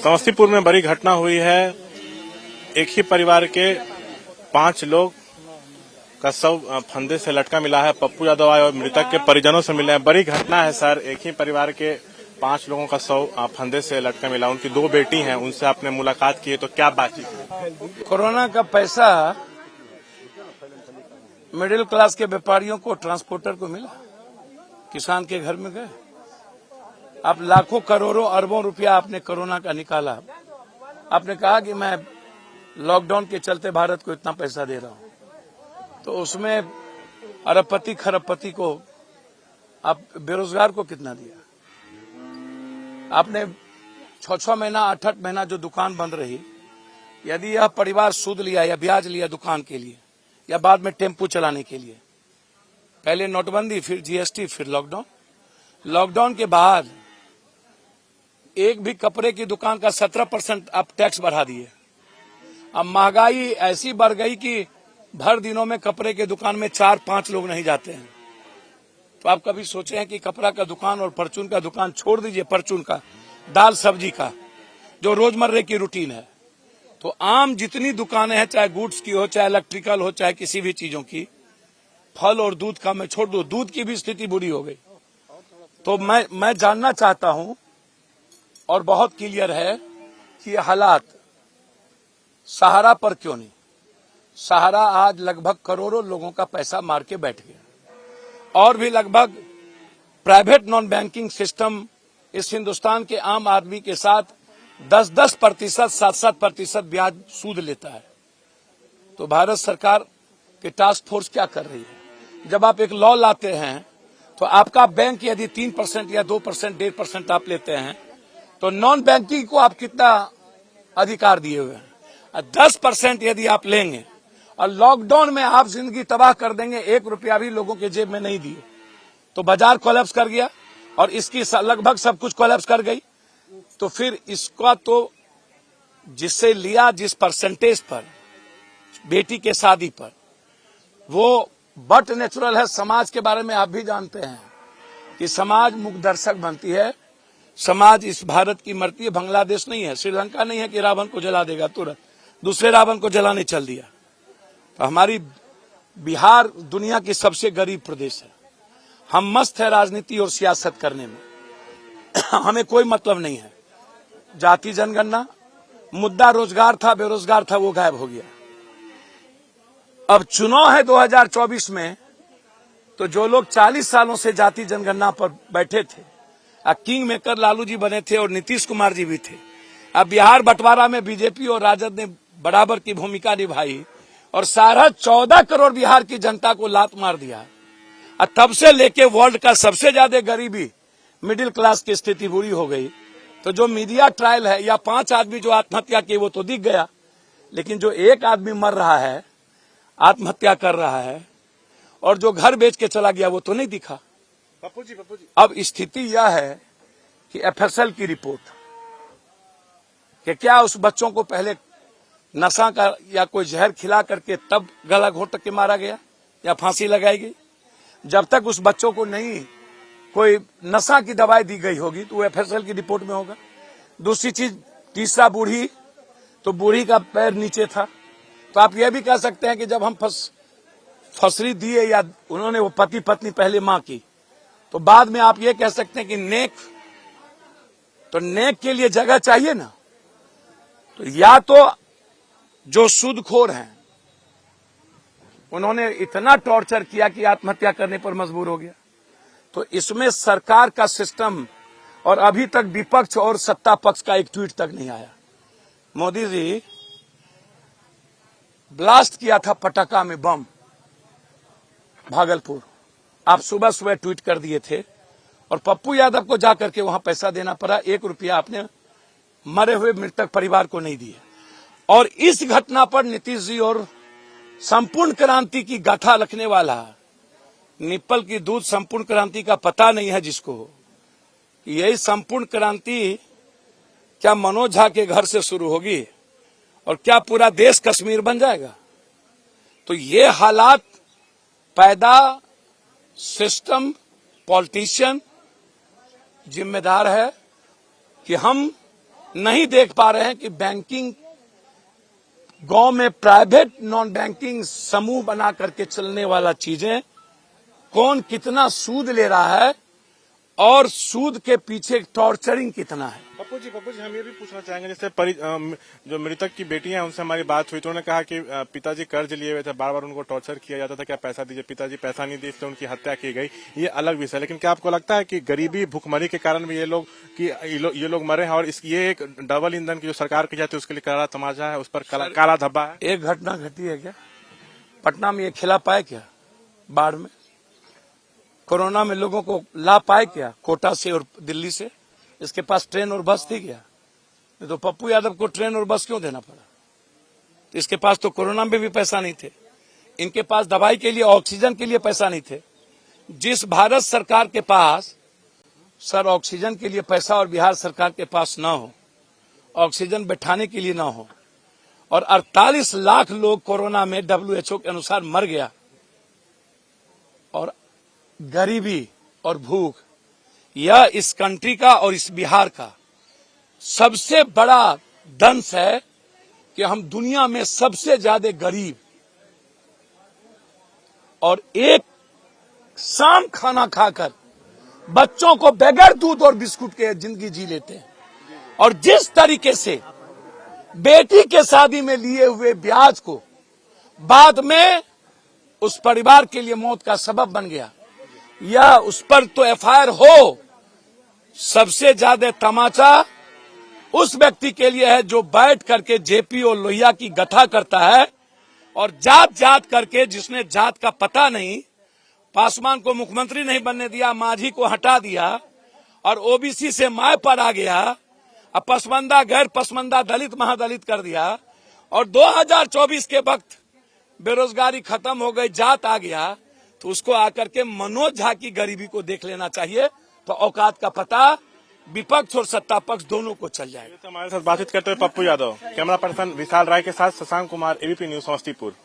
समस्तीपुर में बड़ी घटना हुई है। एक ही परिवार के 5 लोग का शव फंदे से लटका मिला है। पप्पू यादव आए और मृतक के परिजनों से मिले हैं। बड़ी घटना है सर। एक ही परिवार के 5 लोगों का शव फंदे से लटका मिला। उनकी 2 बेटी हैं। उनसे आपने मुलाकात की है तो क्या बातचीत? कोरोना का पैसा मिडिल क्लास के व्यापारियों को, ट्रांसपोर्टर को मिला, किसान के घर में गए। आप लाखों करोड़ों अरबों रुपया आपने कोरोना का निकाला। आपने कहा कि मैं लॉकडाउन के चलते भारत को इतना पैसा दे रहा हूं, तो उसमें अरबपति खरबपति को, आप बेरोजगार को कितना दिया? आपने 6 महीना 8 महीना जो दुकान बंद रही, यदि यह परिवार सूद लिया या ब्याज लिया दुकान के लिए या बाद में टेम्पू चलाने के लिए, पहले नोटबंदी, फिर जीएसटी, फिर लॉकडाउन। लॉकडाउन के बाद एक भी कपड़े की दुकान का 17% आप टैक्स बढ़ा दिए। अब महंगाई ऐसी बढ़ गई कि भर दिनों में कपड़े के दुकान में 4-5 लोग नहीं जाते हैं। तो आप कभी सोचे हैं कि कपड़ा का दुकान और परचून का दुकान छोड़ दीजिए, परचून का, दाल सब्जी का, जो रोजमर्रे की रूटीन है, तो आम जितनी दुकानें हैं, चाहे गुड्स की हो, चाहे इलेक्ट्रिकल हो, चाहे किसी भी चीजों की, फल और दूध का मैं छोड़ दूं, दूध की भी स्थिति बुरी हो गई। तो मैं जानना चाहता हूं, और बहुत क्लियर है कि ये हालात सहारा पर क्यों नहीं। सहारा आज लगभग करोड़ों लोगों का पैसा मार के बैठ गया, और भी लगभग प्राइवेट नॉन बैंकिंग सिस्टम इस हिंदुस्तान के आम आदमी के साथ 10-10%, 7-7% ब्याज सूद लेता है। तो भारत सरकार के टास्क फोर्स क्या कर रही है? जब आप एक लॉ लाते हैं तो आपका बैंक यदि 3% या 2%, 1.5% आप लेते हैं, तो नॉन बैंकिंग को आप कितना अधिकार दिए हुए हैं? 10% यदि आप लेंगे और लॉकडाउन में आप जिंदगी तबाह कर देंगे, 1 रुपया भी लोगों के जेब में नहीं दिए, तो बाजार कोलैप्स कर गया और इसकी लगभग सब कुछ कोलैप्स कर गई। तो फिर इसका तो जिससे लिया, जिस परसेंटेज पर, बेटी के शादी पर, वो बट नेचुरल है। समाज के बारे में आप भी जानते हैं कि समाज मुख दर्शक बनती है। समाज इस भारत की मरती है। बांग्लादेश नहीं है, श्रीलंका नहीं है कि रावण को जला देगा, तुरंत दूसरे रावण को जलाने चल दिया। तो हमारी बिहार दुनिया की सबसे गरीब प्रदेश है। हम मस्त है राजनीति और सियासत करने में, हमें कोई मतलब नहीं है। जाति जनगणना मुद्दा रोजगार था, बेरोजगार था, वो गायब हो गया। अब चुनाव है 2024 में, तो जो लोग 40 सालों से जाति जनगणना पर बैठे थे, किंग मेकर लालू जी बने थे और नीतीश कुमार जी भी थे। अब बिहार बंटवारा में बीजेपी और राजद ने बराबर की भूमिका निभाई और सारा 14 करोड़ बिहार की जनता को लात मार दिया। और तब से लेके वर्ल्ड का सबसे ज्यादा गरीबी, मिडिल क्लास की स्थिति बुरी हो गई। तो जो मीडिया ट्रायल है, या 5 आदमी जो आत्महत्या किए, वो तो दिख गया, लेकिन जो एक आदमी मर रहा है, आत्महत्या कर रहा है, और जो घर बेच के चला गया, वो तो नहीं दिखा। पप्पू जी। अब स्थिति यह है कि एफएसएल की रिपोर्ट कि क्या उस बच्चों को पहले नशा का या कोई जहर खिला करके तब गला घोंट के मारा गया या फांसी लगाई गई। जब तक उस बच्चों को नहीं कोई नशा की दवाई दी गई होगी तो वो एफएसएल की रिपोर्ट में होगा। दूसरी चीज, तीसरा बूढ़ी, तो बूढ़ी का पैर नीचे था। तो आप ये भी कह सकते हैं कि जब हम फसरी दिए या उन्होंने, वो पति पत्नी पहले मां की, तो बाद में आप ये कह सकते हैं कि नेक, तो नेक के लिए जगह चाहिए ना। तो या तो जो सूदखोर हैं, उन्होंने इतना टॉर्चर किया कि आत्महत्या करने पर मजबूर हो गया। तो इसमें सरकार का सिस्टम, और अभी तक विपक्ष और सत्ता पक्ष का एक ट्वीट तक नहीं आया। मोदी जी ब्लास्ट किया था पटाखा में बम भागलपुर, आप सुबह सुबह ट्वीट कर दिए थे, और पप्पू यादव को जाकर के वहां पैसा देना पड़ा। 1 रुपया आपने मरे हुए मृतक परिवार को नहीं दिए। और इस घटना पर नीतीश जी और संपूर्ण क्रांति की गाथा रखने वाला, निप्पल की दूध संपूर्ण क्रांति का पता नहीं है जिसको, यही संपूर्ण क्रांति क्या मनोज झा के घर से शुरू होगी और क्या पूरा देश कश्मीर बन जाएगा? तो ये हालात पैदा सिस्टम, पॉलिटिशियन जिम्मेदार है कि हम नहीं देख पा रहे हैं कि बैंकिंग गांव में प्राइवेट नॉन बैंकिंग समूह बना करके चलने वाला चीजें कौन कितना सूद ले रहा है और सूद के पीछे टॉर्चरिंग कितना है। पप्पू जी हम ये भी पूछना चाहेंगे, जैसे जो मृतक की बेटियां हैं उनसे हमारी बात हुई तो उन्होंने कहा कि पिताजी कर्ज लिए हुए थे, बार बार उनको टॉर्चर किया जाता था, क्या पैसा दीजिए, पिताजी पैसा नहीं दिए इसलिए उनकी हत्या की गई। ये अलग विषय, लेकिन क्या आपको लगता है कि गरीबी भुखमरी के कारण भी ये लोग मरे हैं और ये एक डबल ईंधन की जो सरकार की जाती है उसके लिए काला तमाचा है, उस पर काला धब्बा है? एक घटना घटी है क्या पटना में, ये खिला पाए क्या बाढ़ में? कोरोना में लोगों को ला पाए क्या कोटा से और दिल्ली से? इसके पास ट्रेन और बस थी क्या? नहीं तो पप्पू यादव को ट्रेन और बस क्यों देना पड़ा? तो इसके पास तो कोरोना में भी पैसा नहीं थे, इनके पास दवाई के लिए ऑक्सीजन के लिए पैसा नहीं थे। जिस भारत सरकार के पास सर ऑक्सीजन के लिए पैसा और बिहार सरकार के पास ना हो, ऑक्सीजन बैठाने के लिए ना हो, और 48 लाख लोग कोरोना में WHO के अनुसार मर गया, और गरीबी और भूख यह इस कंट्री का और इस बिहार का सबसे बड़ा दंश है कि हम दुनिया में सबसे ज्यादा गरीब और एक शाम खाना खाकर बच्चों को बगैर दूध और बिस्कुट के जिंदगी जी लेते हैं। और जिस तरीके से बेटी के शादी में लिए हुए ब्याज को बाद में उस परिवार के लिए मौत का सबब बन गया, या उस पर तो FIR हो। सबसे ज्यादा तमाचा उस व्यक्ति के लिए है जो बैठ करके जेपी और लोहिया की गथा करता है और जात जात करके, जिसने जात का पता नहीं, पासवान को मुख्यमंत्री नहीं बनने दिया, मांझी को हटा दिया और OBC से माय पर आ गया, अब पसमंदा गैर पसमंदा दलित महादलित कर दिया, और 2024 के वक्त बेरोजगारी खत्म हो गई, जात आ गया, तो उसको आकर के मनोज झा की गरीबी को देख लेना चाहिए, तो औकात का पता विपक्ष और सत्ता पक्ष दोनों को चल जाएगा। तो हमारे साथ बातचीत करते हुए पप्पू यादव, कैमरा पर्सन विशाल राय के साथ शशांक कुमार, ABP न्यूज समस्तीपुर।